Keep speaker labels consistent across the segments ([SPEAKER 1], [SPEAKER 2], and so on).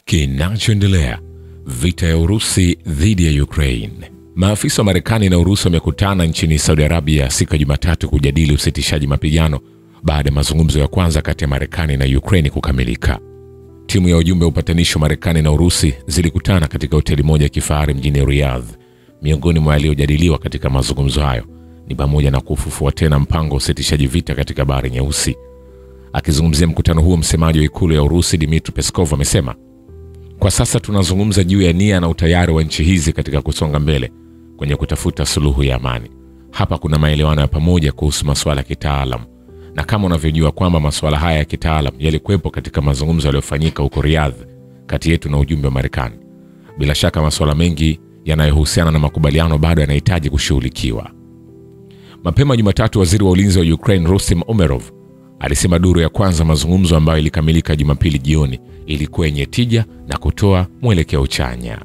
[SPEAKER 1] Kinachoendelea: vita ya Urusi dhidi ya Ukraine. Maafisa wa Marekani na Urusi wamekutana nchini Saudi Arabia siku ya Jumatatu kujadili usitishaji mapigano baada ya mazungumzo ya kwanza kati ya Marekani na Ukraine kukamilika. Timu ya ujumbe wa upatanishi wa Marekani na Urusi zilikutana katika hoteli moja ya kifahari mjini Riyadh. Miongoni mwa yaliyojadiliwa katika mazungumzo hayo ni pamoja na kufufua tena mpango wa usitishaji vita katika Bahari Nyeusi. Akizungumzia mkutano huo, msemaji wa ikulu ya Urusi Dmitry Peskov amesema, "Kwa sasa tunazungumza juu ya nia na utayari wa nchi hizi katika kusonga mbele kwenye kutafuta suluhu ya amani. Hapa kuna maelewano ya pamoja kuhusu masuala ya kitaalamu, na kama unavyojua kwamba masuala haya ya kitaalamu yalikuwepo katika mazungumzo yaliyofanyika huko Riyadh kati yetu na ujumbe wa Marekani. Bila shaka masuala mengi yanayohusiana na makubaliano bado yanahitaji kushughulikiwa." Mapema Jumatatu, waziri wa ulinzi wa Ukraine Rustem Umerov alisema duru ya kwanza mazungumzo ambayo ilikamilika Jumapili jioni ilikuwa yenye tija na kutoa mwelekeo chanya.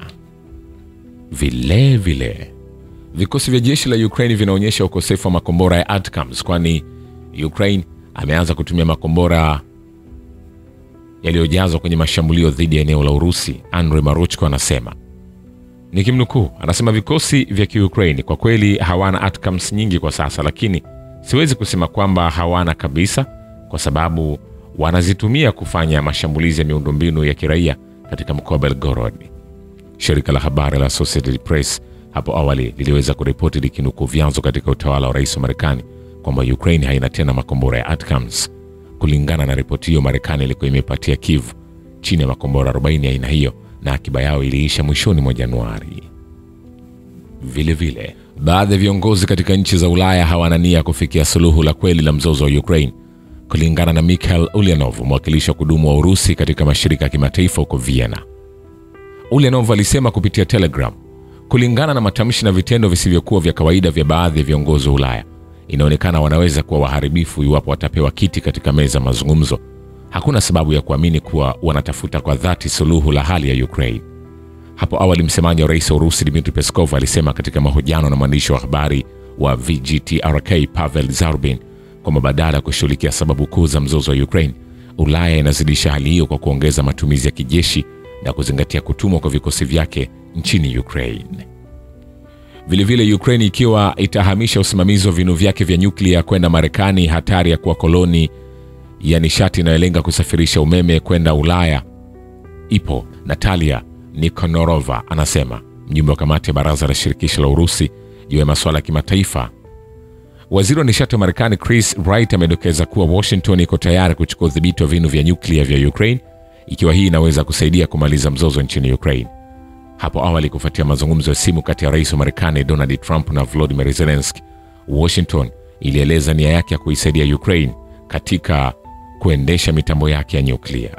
[SPEAKER 1] Vile vikosi vya jeshi la Ukraine vinaonyesha ukosefu wa makombora ya ATACMS, kwani Ukraine ameanza kutumia makombora yaliyojazwa kwenye mashambulio dhidi ya eneo la Urusi. Andrei Maruchko anasema, nikimnukuu, anasema vikosi vya Ukraine kwa kweli hawana ATACMS nyingi kwa sasa, lakini siwezi kusema kwamba hawana kabisa, kwa sababu wanazitumia kufanya mashambulizi ya miundombinu ya kiraia katika mkoa wa Belgorod. Shirika la habari la Associated Press hapo awali liliweza kuripoti likinukuu vyanzo katika utawala wa rais wa Marekani kwamba Ukraine haina tena makombora ya ATACMS. Kulingana na ripoti hiyo, Marekani ilikuwa imepatia Kiev chini ya makombora 40 ya aina hiyo na akiba yao iliisha mwishoni mwa Januari. Vile baadhi ya viongozi katika nchi za Ulaya hawana nia kufikia suluhu la kweli la mzozo wa Ukraine. Kulingana na Mikhail Ulyanov, mwakilishi wa kudumu wa Urusi katika mashirika ya kimataifa huko Vienna. Ulyanov alisema kupitia Telegram, kulingana na matamshi na vitendo visivyokuwa vya kawaida vya baadhi ya viongozi wa Ulaya, inaonekana wanaweza kuwa waharibifu iwapo watapewa kiti katika meza mazungumzo. Hakuna sababu ya kuamini kuwa wanatafuta kwa dhati suluhu la hali ya Ukraine. Hapo awali, msemaji wa rais wa Urusi Dmitry Peskov alisema katika mahojiano na mwandishi wa habari wa VGTRK Pavel Zarubin kwamba badala ya kushughulikia sababu kuu za mzozo wa Ukraine, Ulaya inazidisha hali hiyo kwa kuongeza matumizi ya kijeshi na kuzingatia kutumwa kwa vikosi vyake nchini Ukraine. Vile Ukraine ikiwa itahamisha usimamizi wa vinu vyake vya nyuklia kwenda Marekani, hatari ya kuwa koloni ya nishati inayolenga kusafirisha umeme kwenda Ulaya ipo. Natalia Nikonorova anasema, mjumbe wa kamati ya baraza la shirikisho la Urusi juu ya masuala ya kimataifa. Waziri wa nishati wa Marekani Chris Wright amedokeza kuwa Washington iko tayari kuchukua udhibiti wa vinu vya nyuklia vya Ukraine ikiwa hii inaweza kusaidia kumaliza mzozo nchini Ukraine. Hapo awali, kufuatia mazungumzo ya simu kati ya rais wa Marekani Donald Trump na Volodymyr Zelensky, Washington ilieleza nia yake ya kuisaidia Ukraine katika kuendesha mitambo yake ya nyuklia.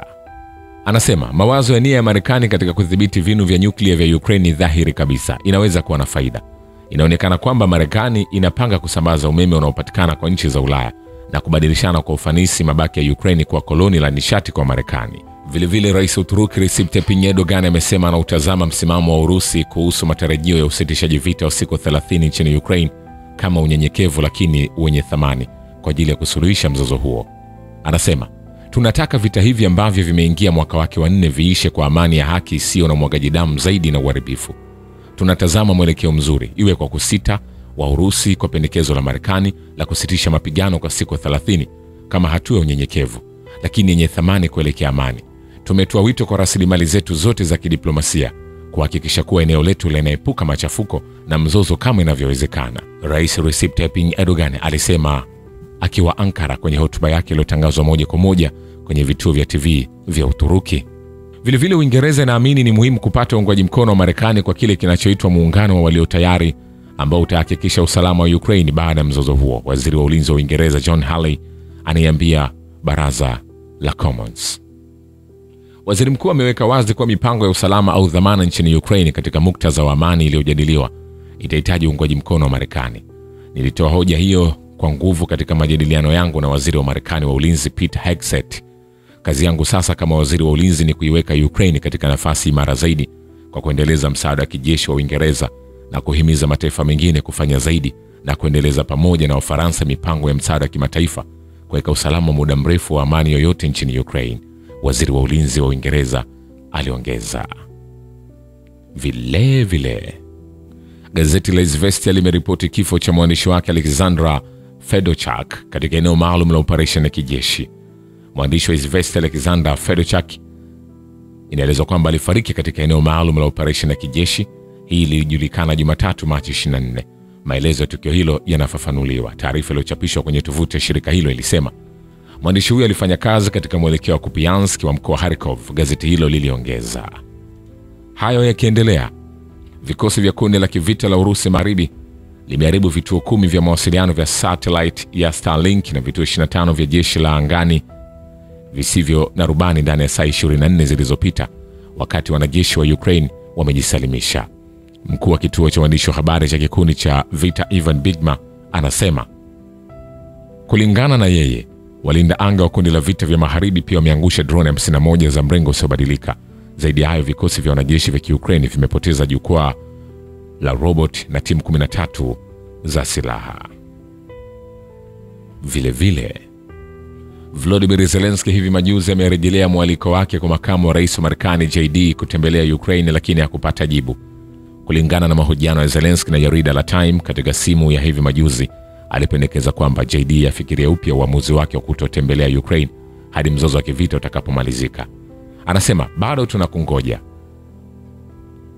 [SPEAKER 1] Anasema mawazo ya nia ya Marekani katika kudhibiti vinu vya nyuklia vya Ukraine ni dhahiri kabisa, inaweza kuwa na faida. Inaonekana kwamba Marekani inapanga kusambaza umeme unaopatikana kwa nchi za Ulaya na kubadilishana kwa ufanisi mabaki ya Ukraine kwa koloni la nishati kwa Marekani. Vile rais wa Uturuki Recep Tayyip Erdogan amesema anautazama msimamo wa Urusi kuhusu matarajio ya usitishaji vita wa siku 30 nchini Ukraine kama unyenyekevu lakini wenye thamani kwa ajili ya kusuluhisha mzozo huo. Anasema, tunataka vita hivi ambavyo vimeingia mwaka wake wa 4 viishe kwa amani ya haki isiyo na mwagaji damu zaidi na uharibifu. Tunatazama mwelekeo mzuri, iwe kwa kusita wa Urusi kwa pendekezo la Marekani la kusitisha mapigano kwa siku 30 kama hatua ya unyenyekevu lakini yenye thamani kuelekea amani. Tumetoa wito kwa rasilimali zetu zote za kidiplomasia kuhakikisha kuwa eneo letu linaepuka machafuko na mzozo kama inavyowezekana, Rais Recep Tayyip Erdogan alisema akiwa Ankara kwenye hotuba yake iliyotangazwa moja kwa moja kwenye vituo vya TV vya Uturuki. Vile Uingereza inaamini ni muhimu kupata uungwaji mkono wa Marekani kwa kile kinachoitwa muungano wa walio tayari ambao utahakikisha usalama wa Ukraine baada ya mzozo huo. Waziri wa ulinzi wa Uingereza John Halley anaiambia baraza la Commons. Waziri mkuu ameweka wazi kwa mipango ya usalama au dhamana nchini Ukraine katika muktadha wa amani iliyojadiliwa itahitaji uungwaji mkono wa Marekani. Nilitoa hoja hiyo kwa nguvu katika majadiliano yangu na waziri wa Marekani wa ulinzi Pete Hegseth. Kazi yangu sasa kama waziri wa ulinzi ni kuiweka Ukraine katika nafasi imara zaidi kwa kuendeleza msaada wa kijeshi wa Uingereza na kuhimiza mataifa mengine kufanya zaidi na kuendeleza pamoja na Ufaransa mipango ya msaada wa kimataifa kuweka usalama muda mrefu wa amani yoyote nchini Ukraine. Waziri wa ulinzi wa Uingereza aliongeza. Vile vile, gazeti la Izvestia limeripoti kifo cha mwandishi wake Alexandra Fedochak katika eneo maalum la operation ya kijeshi. Mwandishi wa Izvestia Alexander Fedochak inaelezwa kwamba alifariki katika eneo maalum la operation ya kijeshi. Hii ilijulikana Jumatatu Machi 24. Maelezo ya tukio hilo yanafafanuliwa. Taarifa iliyochapishwa kwenye tovuti ya shirika hilo ilisema mwandishi huyo alifanya kazi katika mwelekeo wa Kupiansk wa mkoa Kharkov, gazeti hilo liliongeza. Hayo yakiendelea, vikosi vya kundi la kivita la Urusi Magharibi limeharibu vituo 10 vya mawasiliano vya satellite ya Starlink na vituo 25 vya jeshi la angani visivyo na rubani ndani ya saa 24 zilizopita, wakati wanajeshi wa Ukraine wamejisalimisha. Mkuu wa kituo cha waandishi wa habari cha kikundi cha vita Ivan Bigma anasema kulingana na yeye, walinda anga wa kundi la vita vya Magharibi pia wameangusha drone 51 za mrengo usiobadilika. Zaidi ya hayo, vikosi vya wanajeshi vya Ukraine vimepoteza jukwaa la robot na timu 13 za silaha. Vile vile, Volodymyr Zelensky hivi majuzi amerejelea mwaliko wake kwa makamu wa rais wa Marekani JD kutembelea Ukraine, lakini hakupata jibu. Kulingana na mahojiano ya Zelensky na jarida la Time katika simu ya hivi majuzi, alipendekeza kwamba JD afikirie upya uamuzi wake wa kutotembelea Ukraine hadi mzozo wa kivita utakapomalizika. Anasema bado tunakungoja,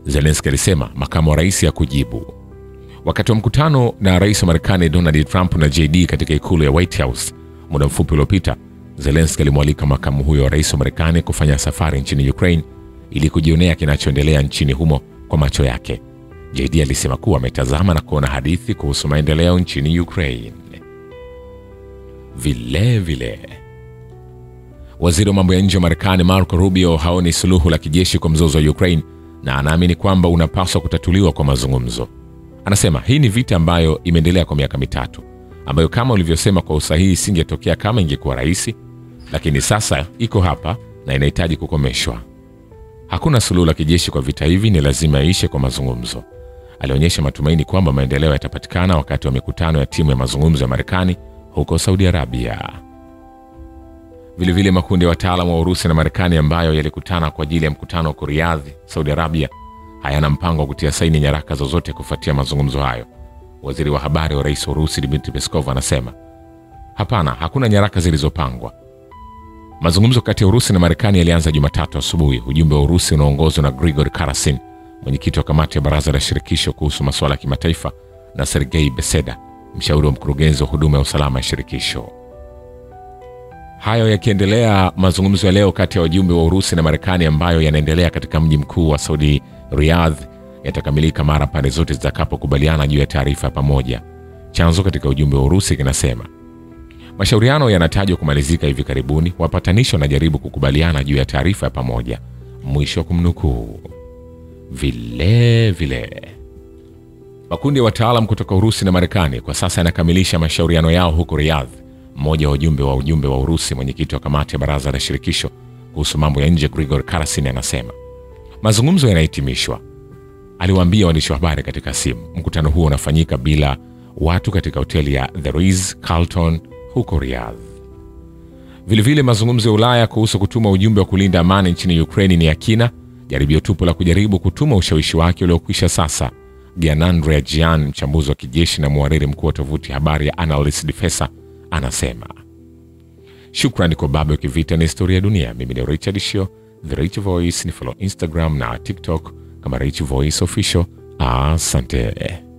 [SPEAKER 1] Zelensky alisema. Makamu wa rais hakujibu. Wakati wa mkutano na rais wa Marekani Donald Trump na JD katika ikulu ya White House muda mfupi uliopita, Zelensky alimwalika makamu huyo wa rais wa Marekani kufanya safari nchini Ukraine ili kujionea kinachoendelea nchini humo kwa macho yake. JD alisema kuwa ametazama na kuona hadithi kuhusu maendeleo nchini Ukraine. Vile vile, waziri wa mambo ya nje wa Marekani Marco Rubio haoni suluhu la kijeshi kwa mzozo wa Ukraine na anaamini kwamba unapaswa kutatuliwa kwa mazungumzo. Anasema hii ni vita ambayo imeendelea kwa miaka 3, ambayo kama ulivyosema kwa usahihi singetokea kama ingekuwa rahisi, lakini sasa iko hapa na inahitaji kukomeshwa. Hakuna suluhu la kijeshi kwa vita hivi, ni lazima iishe kwa mazungumzo. Alionyesha matumaini kwamba maendeleo yatapatikana wakati wa mikutano ya timu ya mazungumzo ya Marekani huko Saudi Arabia. Vile vile, makundi ya wataalamu wa Urusi na Marekani ambayo yalikutana kwa ajili ya mkutano huko Riyadh, Saudi Arabia, hayana mpango wa kutia saini nyaraka zozote kufuatia mazungumzo hayo. Waziri wa habari wa rais wa Urusi Dmitry Peskov anasema hapana, hakuna nyaraka zilizopangwa. Mazungumzo kati ya Urusi na Marekani yalianza Jumatatu asubuhi. Ujumbe wa Urusi unaongozwa na Grigor Karasin, mwenyekiti wa kamati ya baraza la shirikisho kuhusu masuala ya kimataifa, na Sergei Beseda, mshauri wa mkurugenzi wa huduma ya usalama ya shirikisho. Hayo yakiendelea, mazungumzo ya leo kati ya wajumbe wa Urusi na Marekani ambayo yanaendelea katika mji mkuu wa Saudi Riyadh yatakamilika mara pande zote zitakapokubaliana juu ya taarifa ya pamoja. Chanzo katika ujumbe wa Urusi kinasema mashauriano yanatajwa kumalizika hivi karibuni. Wapatanishi wanajaribu kukubaliana juu ya taarifa ya pamoja, mwisho wa kumnukuu. Vile vile, makundi ya wataalam kutoka Urusi na Marekani kwa sasa yanakamilisha mashauriano yao huko Riyadh. Mmoja wa ujumbe wa Urusi, mwenyekiti wa kamati ya baraza la shirikisho kuhusu mambo ya nje Grigor Karasin, anasema mazungumzo yanahitimishwa. Aliwaambia waandishi wa habari katika simu. Mkutano huo unafanyika bila watu katika hoteli ya The Ritz-Carlton huko Riyadh. Vile vile, mazungumzo ya Ulaya kuhusu kutuma ujumbe wa kulinda amani nchini Ukraine ni yakina, jaribio tupu la kujaribu kutuma ushawishi wake uliokwisha sasa. Gianandrea Gian, mchambuzi wa kijeshi na muhariri mkuu wa tovuti habari ya Analyst Defesa, anasema shukrani kwa Babu Kivita na Historia ya Dunia. Mimi ni Richard Shio, The Rich Voice. Ni follow Instagram na TikTok kama Rich Voice Official. Asante.